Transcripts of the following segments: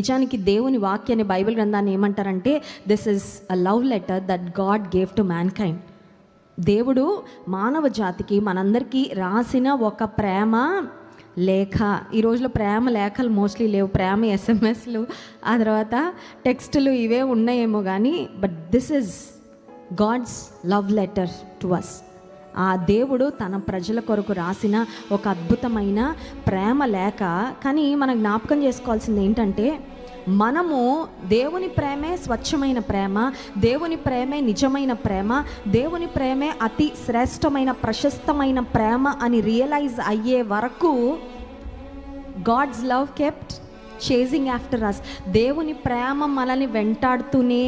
నిజానికి దేవుని వాక్యాన్ని, బైబిల్ గ్రంథాన్ని ఏమంటారంటే this is a love letter that God gave to man kind. దేవుడు మానవ జాతికి మనందరికీ రాసిన ఒక ప్రేమ లేఖ. ఈ రోజులో ప్రేమ లేఖలు మోస్ట్లీ లేవు, ప్రేమ ఎస్ఎంఎస్లు, ఆ తర్వాత టెక్స్టులు ఇవే ఉన్నాయేమో కానీ, but this is God's love letter to us. ఆ దేవుడు తన ప్రజల కొరకు రాసిన ఒక అద్భుతమైన ప్రేమ లేఖ. కానీ మనం జ్ఞాపకం చేసుకోవాల్సింది ఏంటంటే, మనము దేవుని ప్రేమే స్వచ్ఛమైన ప్రేమ, దేవుని ప్రేమే నిజమైన ప్రేమ, దేవుని ప్రేమే అతి శ్రేష్టమైన ప్రశస్తమైన ప్రేమ అని రియలైజ్ అయ్యే వరకు God's love kept chasing after us. దేవుని ప్రేమ మనల్ని వెంటాడుతూనే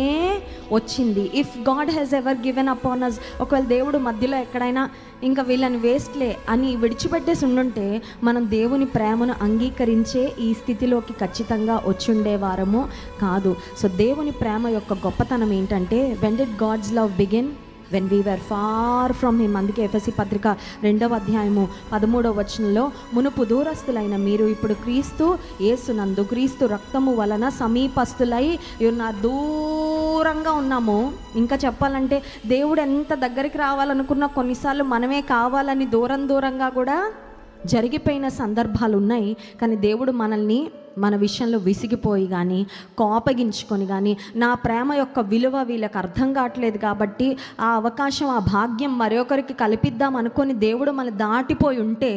వచ్చింది. If God has ever given upon us, ఒకవేళ దేవుడు మధ్యలో ఎక్కడైనా ఇంకా వీళ్ళని వేస్ట్లే అని విడిచిపెట్టేసి ఉండుంటే మనం దేవుని ప్రేమను అంగీకరించే ఈ స్థితిలోకి ఖచ్చితంగా వచ్చుండేవారము కాదు. సో దేవుని ప్రేమ యొక్క గొప్పతనం ఏంటంటే, when did God's love begin? When we were far from him. అందుకే ఎఫెసీ పత్రిక 2వ అధ్యాయము 13వ వచనంలో, మునుపు దూరస్తులైన మీరు ఇప్పుడు క్రీస్తు యేసునందు క్రీస్తు రక్తము వలన సమీపస్తులై ఉన్నారు. దూరంగా ఉన్నాము. ఇంకా చెప్పాలంటే దేవుడు ఎంత దగ్గరికి రావాలనుకున్నా కొన్నిసార్లు మనమే కావాలని దూరంగా కూడా జరిగిపోయిన సందర్భాలు ఉన్నాయి. కానీ దేవుడు మనల్ని మన విషయంలో విసిగిపోయి కానీ, కోపగించుకొని కానీ, నా ప్రేమ యొక్క విలువ వీళ్ళకి అర్థం కావట్లేదు కాబట్టి ఆ అవకాశం, ఆ భాగ్యం మరొకరికి కల్పిద్దాం అనుకొని దేవుడు మన దాటిపోయి ఉంటే